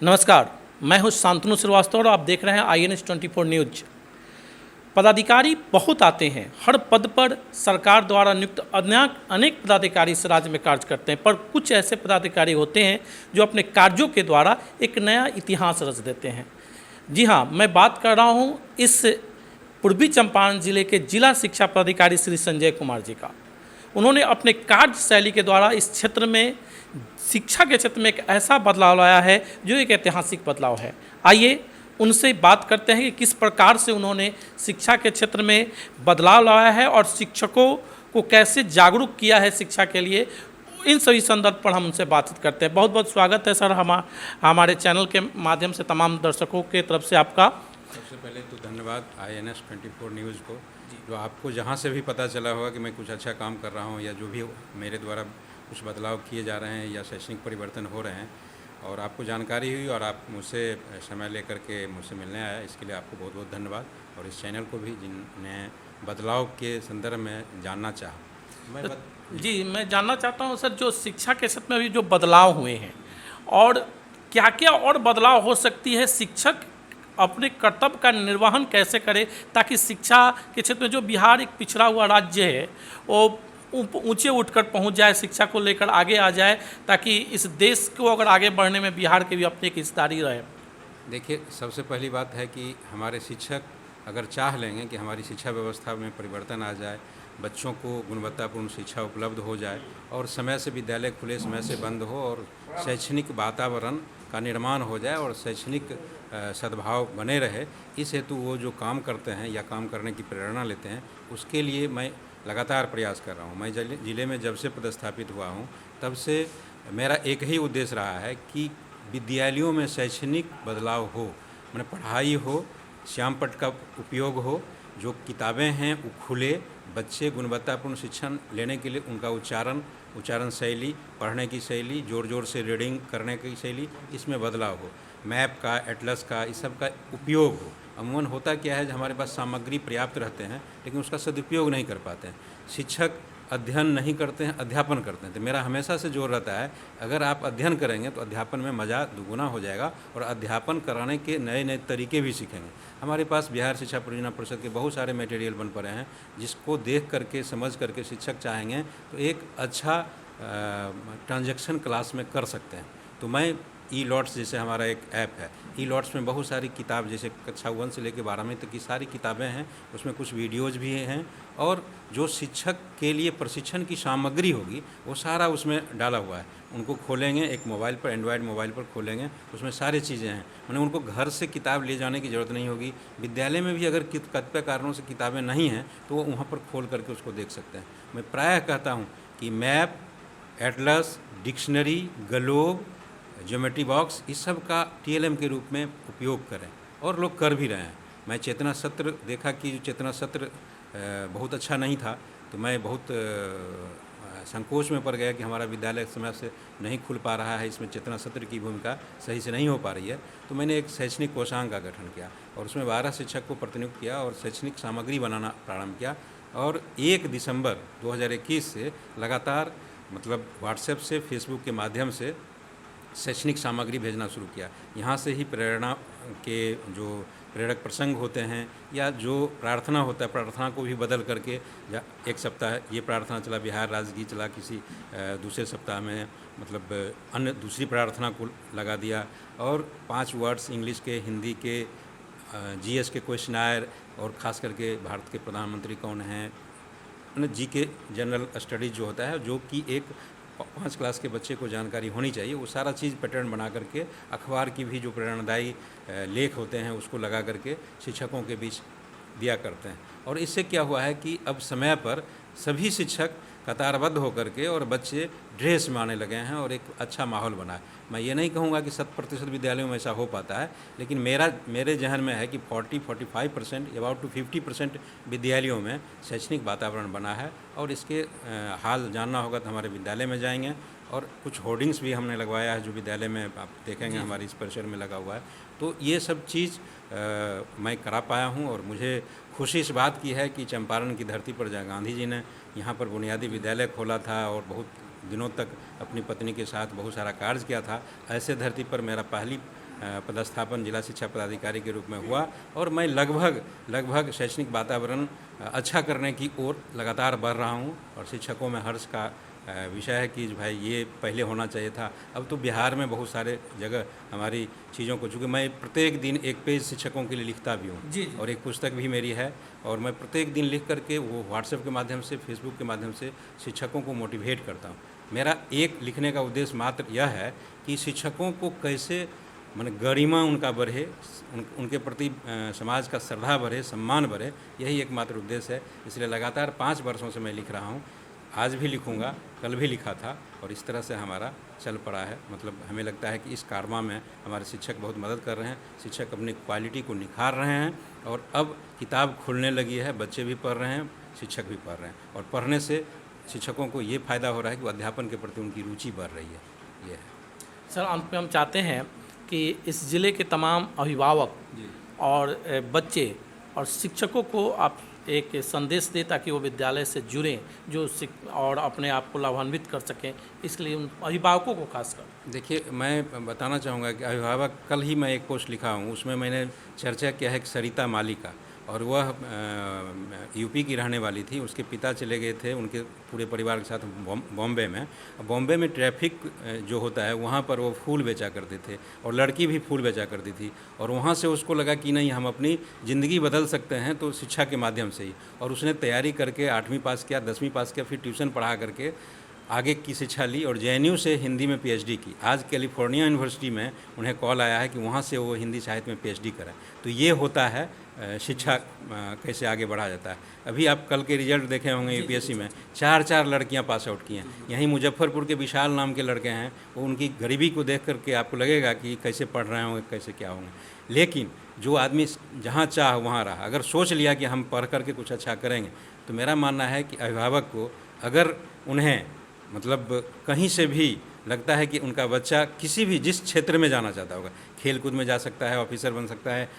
नमस्कार, मैं हूं शांतनु श्रीवास्तव और आप देख रहे हैं INS 24 न्यूज। पदाधिकारी बहुत आते हैं, हर पद पर सरकार द्वारा नियुक्त अनेक पदाधिकारी इस राज्य में कार्य करते हैं, पर कुछ ऐसे पदाधिकारी होते हैं जो अपने कार्यों के द्वारा एक नया इतिहास रच देते हैं। जी हाँ, मैं बात कर रहा हूँ इस पूर्वी चंपारण जिले के जिला शिक्षा पदाधिकारी श्री संजय कुमार जी का। उन्होंने अपने कार्यशैली के द्वारा इस क्षेत्र में शिक्षा के क्षेत्र में एक ऐसा बदलाव लाया है जो एक ऐतिहासिक बदलाव है। आइए उनसे बात करते हैं कि किस प्रकार से उन्होंने शिक्षा के क्षेत्र में बदलाव लाया है और शिक्षकों को कैसे जागरूक किया है शिक्षा के लिए। इन सभी संदर्भ पर हम उनसे बातचीत करते हैं। बहुत बहुत स्वागत है सर हमारे चैनल के माध्यम से तमाम दर्शकों के तरफ से आपका। सबसे पहले तो धन्यवाद INS 24 न्यूज़ को, जो आपको जहाँ से भी पता चला होगा कि मैं कुछ अच्छा काम कर रहा हूँ या जो भी मेरे द्वारा कुछ बदलाव किए जा रहे हैं या शैक्षणिक परिवर्तन हो रहे हैं और आपको जानकारी हुई और आप मुझसे समय लेकर के मुझसे मिलने आया, इसके लिए आपको बहुत बहुत धन्यवाद। और इस चैनल को भी जिन्हें बदलाव के संदर्भ में जानना चाहा। मैं जानना चाहता हूँ सर, जो शिक्षा के क्षेत्र में अभी जो बदलाव हुए हैं और क्या क्या और बदलाव हो सकती है, शिक्षक अपने कर्तव्य का निर्वहन कैसे करे ताकि शिक्षा के क्षेत्र में जो बिहार एक पिछड़ा हुआ राज्य है वो ऊंचे उठकर पहुंच जाए, शिक्षा को लेकर आगे आ जाए, ताकि इस देश को अगर आगे बढ़ने में बिहार की भी अपनी एक हिस्सेदारी रहे। देखिए, सबसे पहली बात है कि हमारे शिक्षक अगर चाह लेंगे कि हमारी शिक्षा व्यवस्था में परिवर्तन आ जाए, बच्चों को गुणवत्तापूर्ण शिक्षा उपलब्ध हो जाए और समय से विद्यालय खुले, समय से बंद हो और शैक्षणिक वातावरण का निर्माण हो जाए और शैक्षणिक सद्भाव बने रहे, इस हेतु वो जो काम करते हैं या काम करने की प्रेरणा लेते हैं, उसके लिए मैं लगातार प्रयास कर रहा हूँ। मैं जिले में जब से पदस्थापित हुआ हूँ तब से मेरा एक ही उद्देश्य रहा है कि विद्यालयों में शैक्षणिक बदलाव हो, माने पढ़ाई हो, श्यामपट्ट का उपयोग हो, जो किताबें हैं वो खुले, बच्चे गुणवत्तापूर्ण शिक्षण लेने के लिए उनका उच्चारण शैली, पढ़ने की शैली, जोर जोर से रीडिंग करने की शैली, इसमें बदलाव हो, मैप का, एटलस का, इस सब का उपयोग हो। अमूमन होता क्या है, हमारे पास सामग्री पर्याप्त रहते हैं लेकिन उसका सदुपयोग नहीं कर पाते हैं। शिक्षक अध्ययन नहीं करते हैं, अध्यापन करते हैं। तो मेरा हमेशा से जोर रहता है, अगर आप अध्ययन करेंगे तो अध्यापन में मज़ा दुगुना हो जाएगा और अध्यापन कराने के नए नए तरीके भी सीखेंगे। हमारे पास बिहार शिक्षा परियोजना परिषद के बहुत सारे मटेरियल बन पड़े हैं, जिसको देख करके समझ करके शिक्षक चाहेंगे तो एक अच्छा ट्रांजैक्शन क्लास में कर सकते हैं। तो मैं ई-लॉट्स जैसे हमारा एक ऐप है, ई-लॉट्स में बहुत सारी किताब, जैसे कक्षा 1 से लेकर 12वीं तक की सारी किताबें हैं, उसमें कुछ वीडियोज़ भी हैं और जो शिक्षक के लिए प्रशिक्षण की सामग्री होगी वो सारा उसमें डाला हुआ है। उनको खोलेंगे, एक मोबाइल पर, एंड्रॉयड मोबाइल पर खोलेंगे, उसमें सारी चीज़ें हैं। मैंने उनको घर से किताब ले जाने की ज़रूरत नहीं होगी। विद्यालय में भी अगर कतिपय कारणों से किताबें नहीं हैं तो वो वहाँ पर खोल करके उसको देख सकते हैं। मैं प्रायः कहता हूँ कि map, Atlas, dictionary, globe, geometry box, इस सब का TLM के रूप में उपयोग करें और लोग कर भी रहे हैं। मैं चेतना सत्र देखा कि चेतना सत्र बहुत अच्छा नहीं था, तो मैं बहुत संकोच में पड़ गया कि हमारा विद्यालय समय से नहीं खुल पा रहा है, इसमें चेतना सत्र की भूमिका सही से नहीं हो पा रही है। तो मैंने एक शैक्षणिक कोषांग का गठन किया और उसमें 12 शिक्षक को प्रतिनियुक्त किया और शैक्षणिक सामग्री बनाना प्रारंभ किया और 1 दिसंबर 2021 से लगातार मतलब व्हाट्सएप से, फेसबुक के माध्यम से शैक्षणिक सामग्री भेजना शुरू किया। यहाँ से ही प्रेरणा के जो प्रेरक प्रसंग होते हैं या जो प्रार्थना होता है, प्रार्थना को भी बदल करके एक सप्ताह ये प्रार्थना चला, बिहार राज्य की चला, किसी दूसरे सप्ताह में मतलब अन्य दूसरी प्रार्थना को लगा दिया और 5 वर्ड्स इंग्लिश के, हिंदी के, GS के क्वेश्चनायर और ख़ास करके भारत के प्रधानमंत्री कौन हैं, GK जनरल स्टडीज जो होता है, जो कि एक 5 क्लास के बच्चे को जानकारी होनी चाहिए, वो सारा चीज़ पैटर्न बना करके अखबार की भी जो प्रेरणादायी लेख होते हैं उसको लगा करके शिक्षकों के बीच दिया करते हैं। और इससे क्या हुआ है कि अब समय पर सभी शिक्षक कतारबद्ध होकर के और बच्चे ड्रेस में आने लगे हैं और एक अच्छा माहौल बना है। मैं ये नहीं कहूँगा कि 100% विद्यालयों में ऐसा हो पाता है, लेकिन मेरे जहन में है कि 40-45% अबाउट टू 50% विद्यालयों में शैक्षणिक वातावरण बना है। और इसके हाल जानना होगा तो हमारे विद्यालय में जाएंगे और कुछ होर्डिंग्स भी हमने लगवाया है जो विद्यालय में आप देखेंगे हमारे इस परिसर में लगा हुआ है। तो ये सब चीज़ मैं करा पाया हूँ और मुझे खुशी इस बात की है कि चंपारण की धरती पर जहाँ गांधी जी ने यहाँ पर बुनियादी विद्यालय खोला था और बहुत दिनों तक अपनी पत्नी के साथ बहुत सारा कार्य किया था, ऐसे धरती पर मेरा पहली पदस्थापन जिला शिक्षा पदाधिकारी के रूप में हुआ और मैं लगभग शैक्षणिक वातावरण अच्छा करने की ओर लगातार बढ़ रहा हूँ। और शिक्षकों में हर्ष का विषय है कि भाई ये पहले होना चाहिए था। अब तो बिहार में बहुत सारे जगह हमारी चीज़ों को, चूँकि मैं प्रत्येक दिन एक पेज शिक्षकों के लिए लिखता भी हूँ जी। और एक पुस्तक भी मेरी है, और मैं प्रत्येक दिन लिख करके वो व्हाट्सएप के माध्यम से, फेसबुक के माध्यम से शिक्षकों को मोटिवेट करता हूँ। मेरा एक लिखने का उद्देश्य मात्र यह है कि शिक्षकों को कैसे माने गरिमा उनका बढ़े, उनके प्रति समाज का श्रद्धा बढ़े, सम्मान बढ़े, यही एकमात्र उद्देश्य है। इसलिए लगातार 5 वर्षों से मैं लिख रहा हूँ। आज भी लिखूँगा, कल भी लिखा था, और इस तरह से हमारा चल पड़ा है। मतलब हमें लगता है कि इस कारवा में हमारे शिक्षक बहुत मदद कर रहे हैं। शिक्षक अपनी क्वालिटी को निखार रहे हैं, और अब किताब खुलने लगी है, बच्चे भी पढ़ रहे हैं, शिक्षक भी पढ़ रहे हैं, और पढ़ने से शिक्षकों को ये फ़ायदा हो रहा है कि अध्यापन के प्रति उनकी रुचि बढ़ रही है। ये है सर, अंत में हम चाहते हैं कि इस ज़िले के तमाम अभिभावक और बच्चे और शिक्षकों को आप एक संदेश दें ताकि वो विद्यालय से जुड़ें, जो और अपने आप को लाभान्वित कर सकें, इसलिए उन अभिभावकों को खासकर। देखिए, मैं बताना चाहूँगा कि अभिभावक, कल ही मैं एक पोस्ट लिखा हूँ, उसमें मैंने चर्चा किया है कि सरिता माली का, और वह यूपी की रहने वाली थी। उसके पिता चले गए थे उनके पूरे परिवार के साथ बॉम्बे में। बॉम्बे में ट्रैफिक जो होता है वहाँ पर वो फूल बेचा करते थे, और लड़की भी फूल बेचा करती थी, और वहाँ से उसको लगा कि नहीं, हम अपनी ज़िंदगी बदल सकते हैं तो शिक्षा के माध्यम से ही। और उसने तैयारी करके 8वीं पास किया, 10वीं पास किया, फिर ट्यूशन पढ़ा करके आगे की शिक्षा ली, और JNU से हिंदी में PhD की। आज कैलिफोर्निया यूनिवर्सिटी में उन्हें कॉल आया है कि वहाँ से वो हिंदी साहित्य में PhD करें। तो ये होता है शिक्षा कैसे आगे बढ़ा जाता है। अभी आप कल के रिजल्ट देखे होंगे UPSC में, 4 लड़कियां पास आउट की हैं। यहीं मुजफ्फरपुर के विशाल नाम के लड़के हैं, वो उनकी गरीबी को देख करके आपको लगेगा कि कैसे पढ़ रहे होंगे, कैसे क्या होंगे। लेकिन जो आदमी जहाँ चाह वहाँ रहा, अगर सोच लिया कि हम पढ़ करके कुछ अच्छा करेंगे, तो मेरा मानना है कि अभिभावक को, अगर उन्हें मतलब कहीं से भी लगता है कि उनका बच्चा किसी भी जिस क्षेत्र में जाना चाहता होगा, खेल कूद में जा सकता है, ऑफिसर बन सकता है,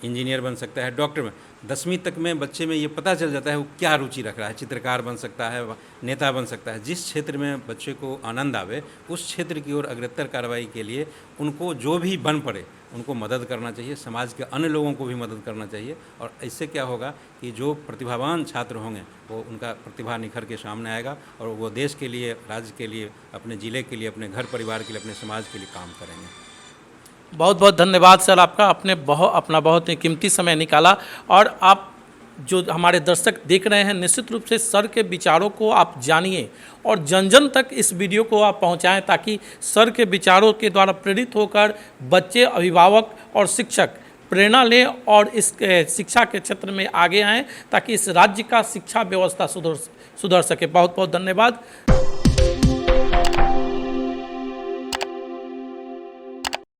इंजीनियर बन सकता है, डॉक्टर में, 10वीं तक में बच्चे में ये पता चल जाता है वो क्या रुचि रख रहा है। चित्रकार बन सकता है, नेता बन सकता है। जिस क्षेत्र में बच्चे को आनंद आवे, उस क्षेत्र की ओर अग्रतर कार्रवाई के लिए उनको जो भी बन पड़े उनको मदद करना चाहिए। समाज के अन्य लोगों को भी मदद करना चाहिए, और इससे क्या होगा कि जो प्रतिभावान छात्र होंगे वो उनका प्रतिभा निखर के सामने आएगा, और वो देश के लिए, राज्य के लिए, अपने ज़िले के लिए, अपने घर परिवार के लिए, अपने समाज के लिए काम करेंगे। बहुत बहुत धन्यवाद सर आपका, अपना बहुत ही कीमती समय निकाला। और आप जो हमारे दर्शक देख रहे हैं, निश्चित रूप से सर के विचारों को आप जानिए और जन जन तक इस वीडियो को आप पहुंचाएं, ताकि सर के विचारों के द्वारा प्रेरित होकर बच्चे, अभिभावक और शिक्षक प्रेरणा लें और इस शिक्षा के क्षेत्र में आगे आएँ, ताकि इस राज्य का शिक्षा व्यवस्था सुधर सके। बहुत बहुत धन्यवाद।